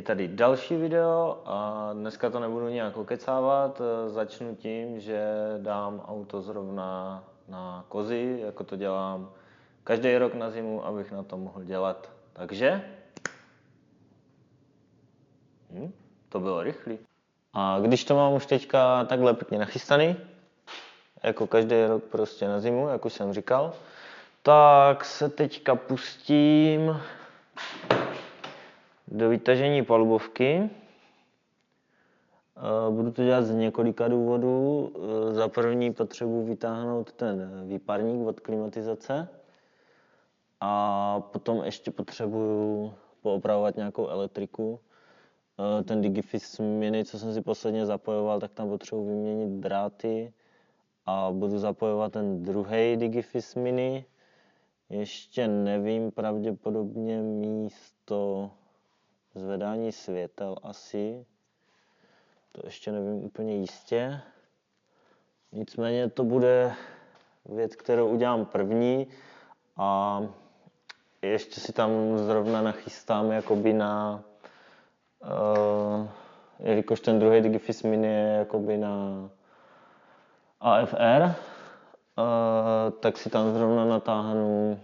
Je tady další video a dneska to nebudu nějak okecávat, začnu tím, že dám auto zrovna na kozy, jako to dělám každý rok na zimu, abych na to mohl dělat. Takže to bylo rychlý. A když to mám už teďka takhle pěkně nachystaný, jako každý rok prostě na zimu, jak už jsem říkal, tak se teďka pustím do vytažení palubovky. Budu to dělat z několika důvodů. Za první potřebuji vytáhnout ten výparník od klimatizace a potom ještě potřebuju poopravovat nějakou elektriku. Ten Digifis Mini, co jsem si posledně zapojoval, tak tam potřebuji vyměnit dráty a budu zapojovat ten druhý Digifis Mini. Ještě nevím, pravděpodobně místo zvedání světel asi. To ještě nevím úplně jistě. Nicméně to bude věc, kterou udělám první a ještě si tam zrovna nachystám jakoby na jelikož ten druhý Digifis Mini je jakoby na AFR, tak si tam zrovna natáhnu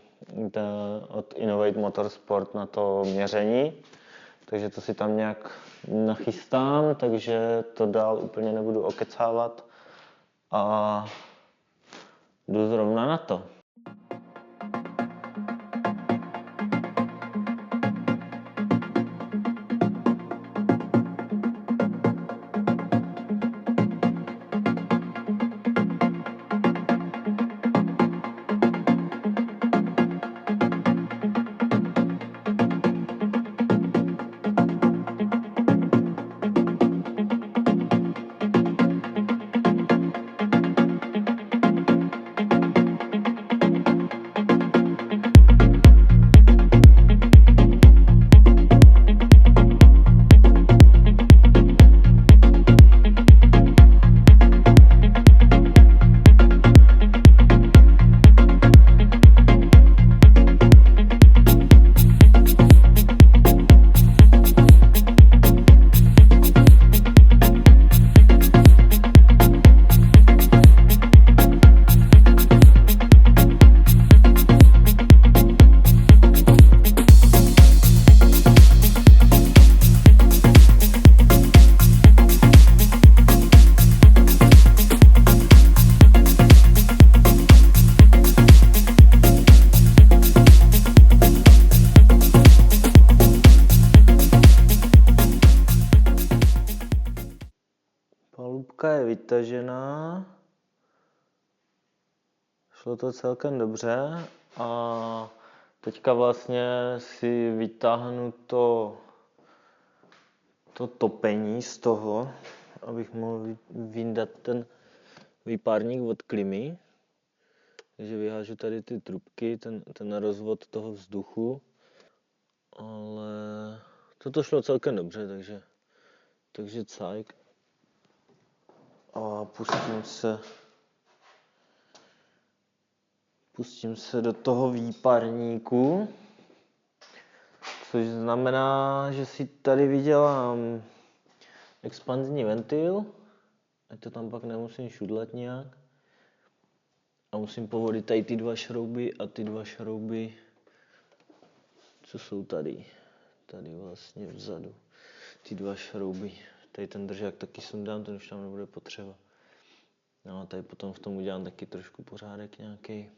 od Innovate Motorsport na to měření. Takže to si tam nějak nachystám, takže to dál úplně nebudu okecávat a jdu zrovna na to. Palubka je vytažená, šlo to celkem dobře a teďka vlastně si vytáhnu to topení z toho, abych mohl vyndat ten výparník od klimy. Takže vyhážu tady ty trubky, ten rozvod toho vzduchu, ale toto šlo celkem dobře, takže cajk. A pustím se do toho výparníku, což znamená, že si tady vydělám expanzní ventil, ať to tam pak nemusím šudlat nějak. A musím povolit tady ty dva šrouby a ty dva šrouby, co jsou tady vlastně vzadu, ty dva šrouby. Tady ten držák taky sundám, ten už tam nebude potřeba. No a tady potom v tom udělám taky trošku pořádek nějaký.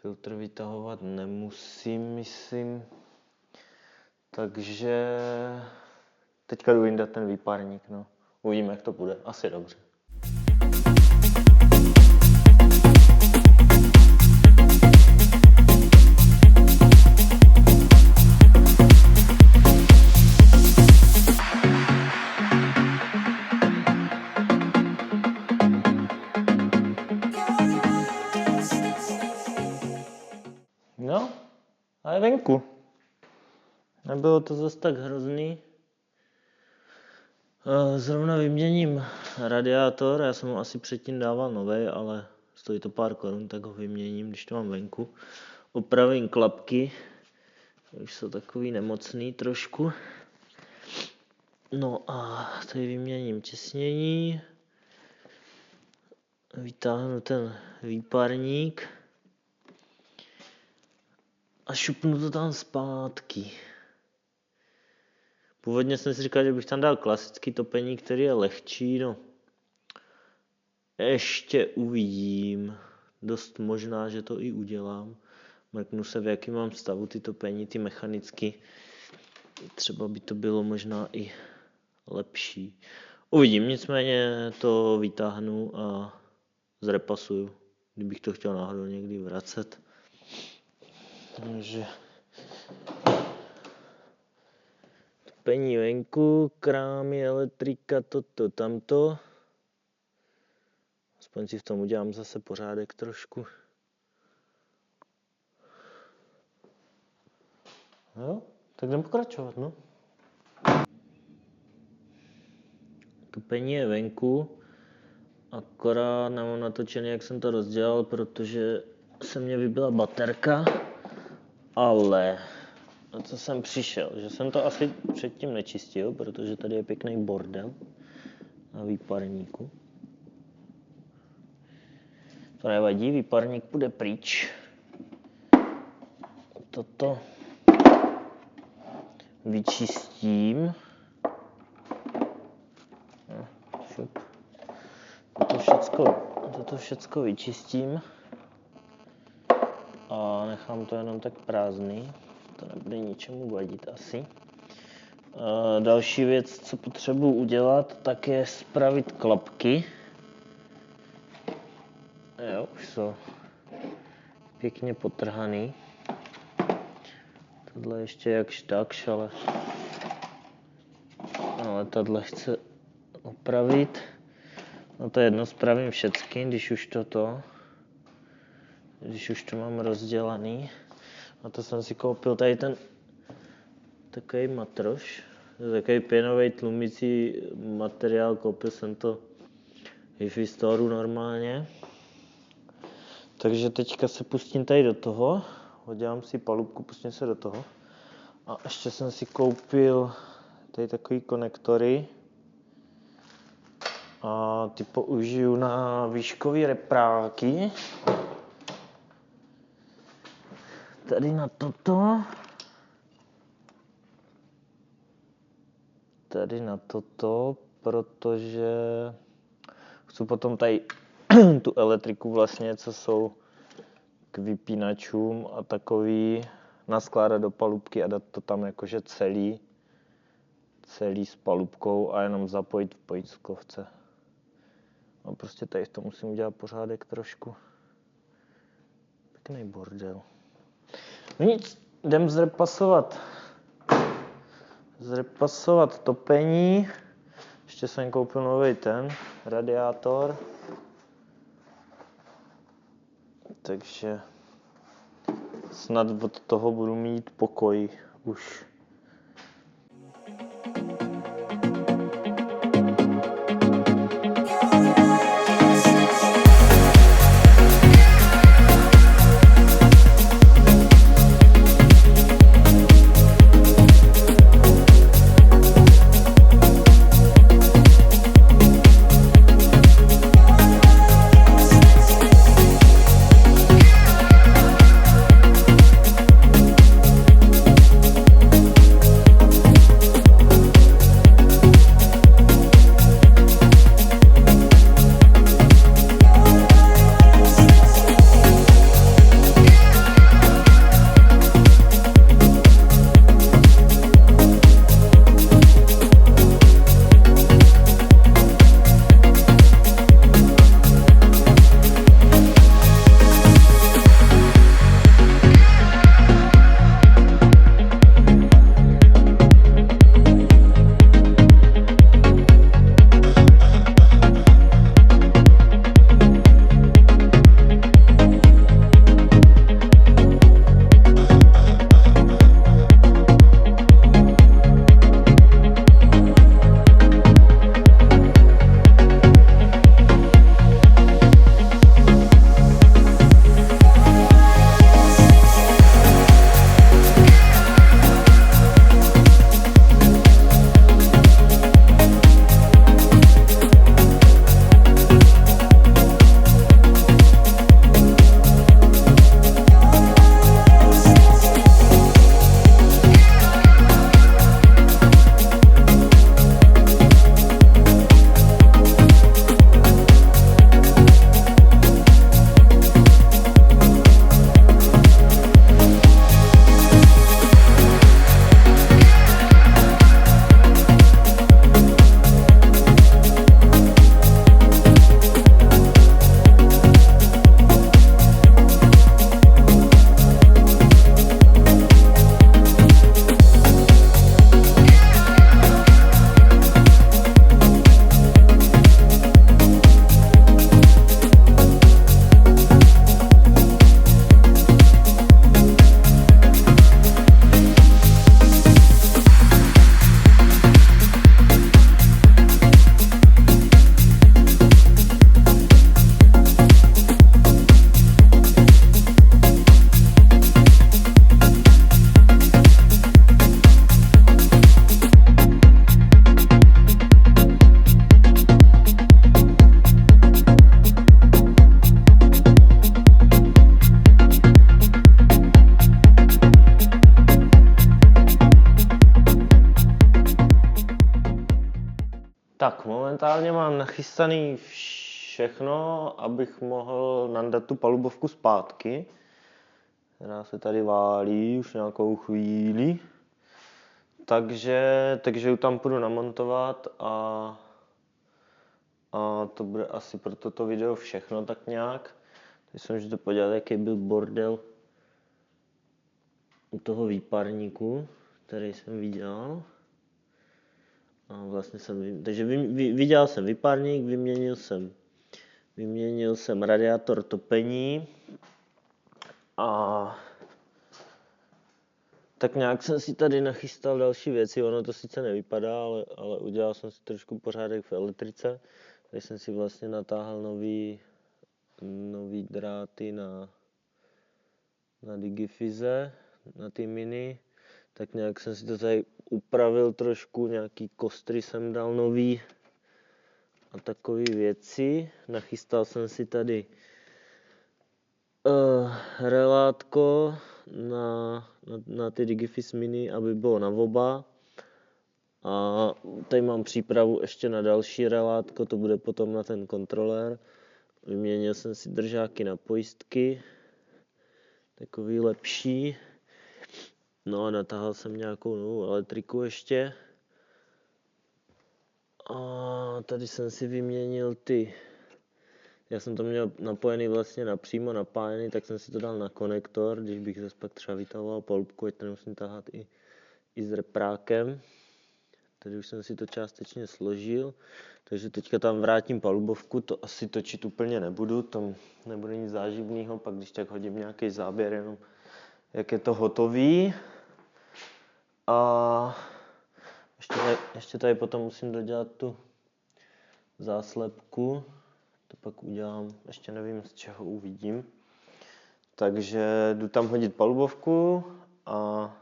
Filtr vytahovat nemusím, myslím. Takže teďka jdu vyndat ten výparník, no. Uvidíme, jak to bude. Asi dobře. No, a je venku. Nebylo to zase tak hrozný. Zrovna vyměním radiátor, já jsem ho asi předtím dával novej, ale stojí to pár korun, tak ho vyměním, když to mám venku. opravím klapky, už jsou takový nemocný trošku. No a tady vyměním těsnění, vytáhnu ten výparník a šupnu to tam zpátky. Původně jsem si říkal, že bych tam dal klasický topení, který je lehčí, no. Ještě uvidím. Dost možná, že to i udělám. Mrknu se, v jaký mám stavu ty topení, ty mechanicky. Třeba by to bylo možná i lepší. Uvidím, nicméně to vytáhnu a zrepasuju, kdybych to chtěl náhodou někdy vracet. Takže topení venku, krámy, elektrika, toto, tamto. Aspoň si v tom udělám zase pořádek trošku. Jo, tak jdem pokračovat, no. Topení je venku, akorát nemám natočený, jak jsem to rozdělal, protože se mě vybila baterka, ale na co jsem přišel, že jsem to asi předtím nečistil, protože tady je pěkný bordel na výparníku. To nevadí, výparník půjde pryč. Toto vyčistím. Toto všecko vyčistím a nechám to jenom tak prázdný. To nebude ničemu vadit asi. Další věc, co potřebuji udělat, tak je spravit klapky. Jo, už jsou pěkně potrhaný. Tohle ještě jakž takž, ale tohle chce opravit. No to je jedno, spravím všecky, když už to mám rozdělaný. A to jsem si koupil tady ten takový matroš, takový pěnový tlumicí materiál, koupil jsem to v Storeu normálně. Takže teďka se pustím tady do toho, udělám si palubku, pustím se do toho. A ještě jsem si koupil tady takový konektory. A ty použiju na výškový repráky. Tady na toto. Tady na toto, protože chci potom tady tu elektriku vlastně, co jsou k vypínačům a takový, naskládat do palubky a dát to tam jakože celý s palubkou a jenom zapojit v pojistkovce. A prostě tady v tom musím udělat pořádek trošku. Pěkný bordel. No nic, jdem zrepasovat topení. Ještě jsem koupil nový radiátor. Takže snad od toho budu mít pokoj už. momentálně mám nachystaný všechno, abych mohl nandat tu palubovku zpátky, která se tady válí už nějakou chvíli. Takže ji tam půjdu namontovat a to bude asi pro toto video všechno tak nějak. Teď jsem už to podíval, jaký byl bordel u toho výparníku, který jsem viděl. A vlastně takže viděl jsem výparník, vyměnil jsem radiátor topení a tak nějak jsem si tady nachystal další věci. Ono to sice nevypadá, ale udělal jsem si trošku pořádek v elektrice. Tady jsem si vlastně natáhl nový dráty na Digifize, na ty mini. Tak nějak jsem si to tady upravil trošku, nějaký kostry jsem dal nový a takové věci. Nachystal jsem si tady relátko na ty Digifiz mini, aby bylo na oba. A tady mám přípravu ještě na další relátko, to bude potom na ten kontroler. Vyměnil jsem si držáky na pojistky, takový lepší. No a natáhl jsem nějakou novou elektriku ještě. A tady jsem si vyměnil já jsem to měl napojený vlastně napřímo napájený, tak jsem si to dal na konektor, když bych zase pak třeba vytahoval polubku, ať to nemusím tahat i s reprákem. Tady už jsem si to částečně složil, takže teďka tam vrátím palubovku, to asi točit úplně nebudu, tam nebude nic záživného, pak když tak hodím nějaký záběr, jenom jak je to hotový. A ještě tady potom musím dodělat tu záslepku, to pak udělám, ještě nevím, z čeho uvidím. Takže jdu tam hodit palubovku a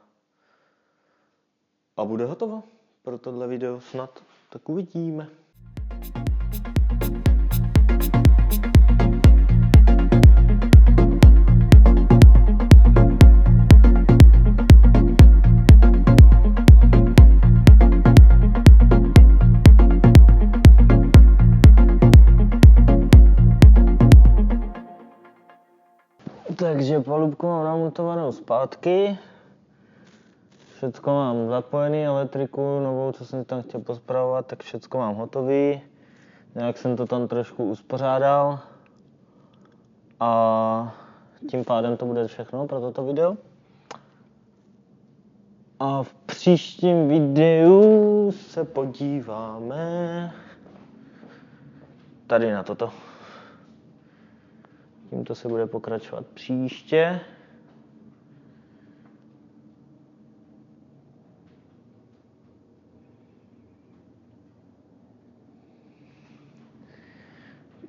bude hotovo pro tohle video snad, tak uvidíme. Takže palubku mám namontovanou zpátky. Všecko mám zapojený, elektriku novou, co jsem tam chtěl pospravovat, tak všecko mám hotový. Nějak jsem to tam trošku uspořádal. A tím pádem to bude všechno pro toto video. A v příštím videu se podíváme tady na toto. Tímto se bude pokračovat příště.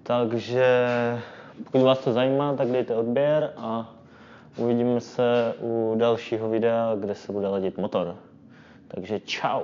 Takže pokud vás to zajímá, tak dejte odběr a uvidíme se u dalšího videa, kde se bude ladit motor. Takže čau.